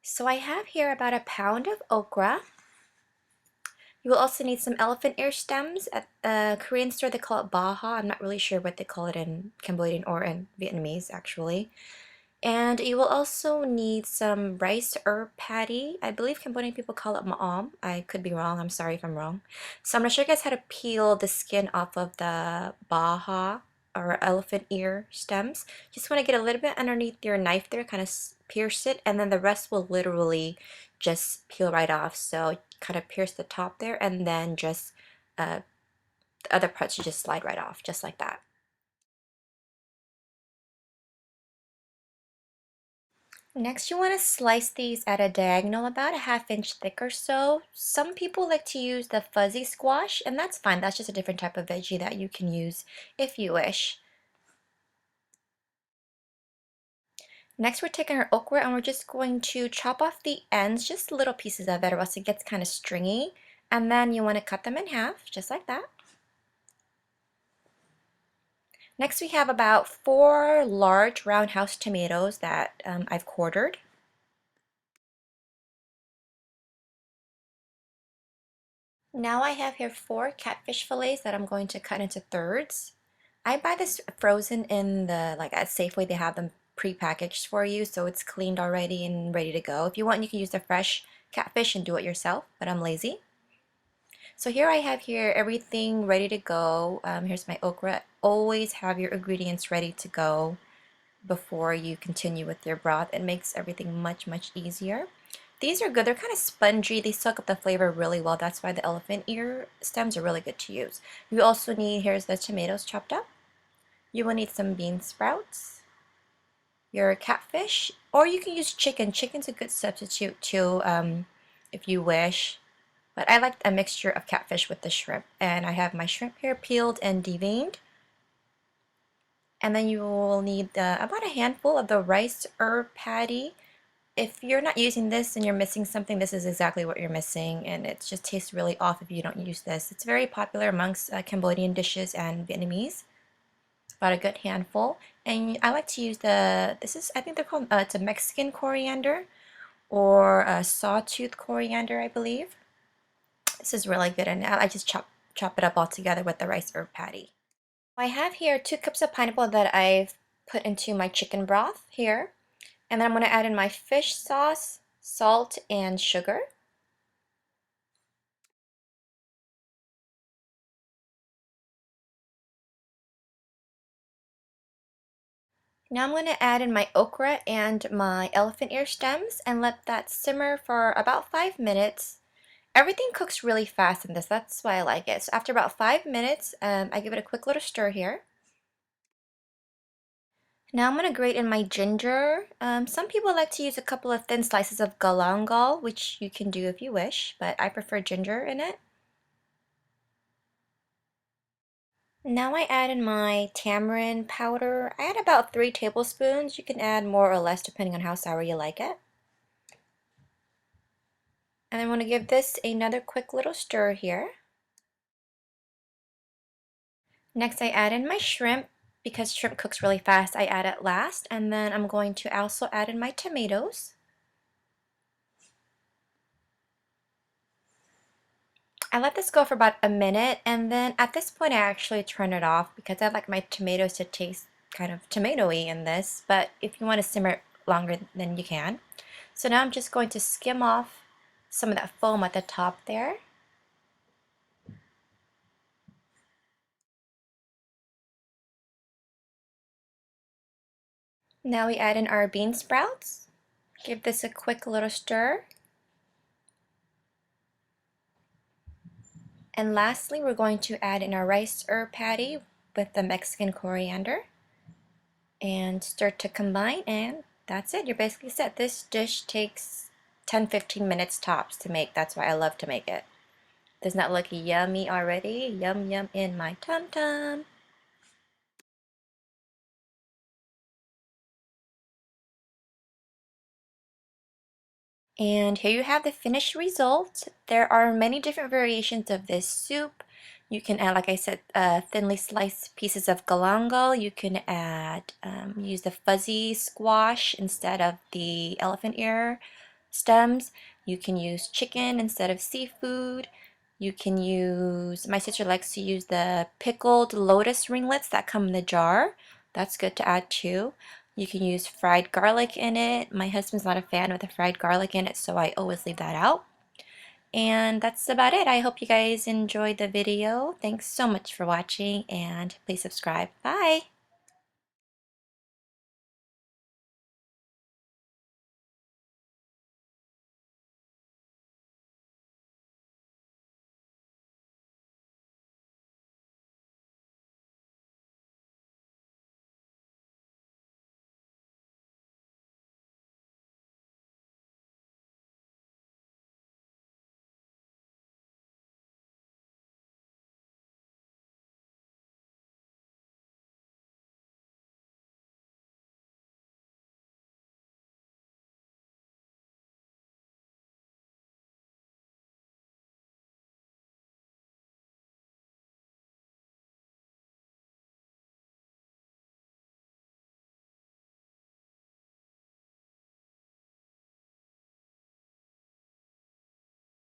So I have here about a pound of okra. You will also need some elephant ear stems. At a Korean store, they call it Baja. I'm not really sure what they call it in Cambodian or in Vietnamese, actually. And you will also need some rice herb patty. I believe Cambodian people call it maom. I could be wrong. I'm sorry if I'm wrong. So I'm going to show you guys how to peel the skin off of the Baja or elephant ear stems. Just want to get a little bit underneath your knife there, kind of pierce it, and then the rest will literally just peel right off. So kind of pierce the top there, and then just the other parts you just slide right off, just like that. Next, you want to slice these at a diagonal about a ½ inch thick or so. Some people like to use the fuzzy squash, and that's fine. That's just a different type of veggie that you can use if you wish. Next, we're taking our okra and we're just going to chop off the ends, just little pieces of it, or else it gets kind of stringy. And then you want to cut them in half, just like that. Next, we have about 4 large roundhouse tomatoes that I've quartered. Now I have here 4 catfish fillets that I'm going to cut into thirds. I buy this frozen in the, like at Safeway, they have them pre-packaged for you, so it's cleaned already and ready to go. If you want, you can use the fresh catfish and do it yourself, but I'm lazy. So here I have here everything ready to go. Here's my okra. Always have your ingredients ready to go before you continue with your broth. It makes everything much easier. These are good. They're kind of spongy. They soak up the flavor really well. That's why the elephant ear stems are really good to use. You also need, here's the tomatoes chopped up. You will need some bean sprouts, your catfish, or you can use chicken. Chicken's a good substitute too, if you wish. But I like a mixture of catfish with the shrimp. And I have my shrimp here peeled and deveined. And then you will need about a handful of the rice herb patty. If you're not using this and you're missing something, this is exactly what you're missing, and it just tastes really off if you don't use this. It's very popular amongst Cambodian dishes and Vietnamese. About a good handful. And I like to use I think they're called, it's a Mexican coriander or a sawtooth coriander, I believe. This is really good, and I just chop it up all together with the rice herb patty. I have here 2 cups of pineapple that I've put into my chicken broth here. And then I'm going to add in my fish sauce, salt, and sugar. Now I'm going to add in my okra and my elephant ear stems and let that simmer for about 5 minutes. Everything cooks really fast in this, that's why I like it. So after about 5 minutes, I give it a quick little stir here. Now I'm going to grate in my ginger. Some people like to use a couple of thin slices of galangal, which you can do if you wish, but I prefer ginger in it. Now I add in my tamarind powder. I add about 3 tablespoons. You can add more or less depending on how sour you like it. And I want to give this another quick little stir here. Next I add in my shrimp. Because shrimp cooks really fast, I add it last. And then I'm going to also add in my tomatoes. I let this go for about a minute, and then at this point I actually turn it off because I like my tomatoes to taste kind of tomatoey in this, but if you want to simmer it longer, then you can. So now I'm just going to skim off some of that foam at the top there. Now we add in our bean sprouts. Give this a quick little stir. And lastly, we're going to add in our rice herb patty with the Mexican coriander. And stir to combine, and that's it. You're basically set. This dish takes 10-15 minutes tops to make. That's why I love to make it. Doesn't that look yummy already? Yum yum in my tum-tum. And here you have the finished result. There are many different variations of this soup. You can add, like I said, thinly sliced pieces of galangal. You can add, use the fuzzy squash instead of the elephant ear. stems. You can use chicken instead of seafood. You can use, my sister likes to use the pickled lotus ringlets that come in the jar. That's good to add too. You can use fried garlic in it. My husband's not a fan of the fried garlic in it, so I always leave that out. And that's about it. I hope you guys enjoyed the video. Thanks so much for watching, and please subscribe. Bye!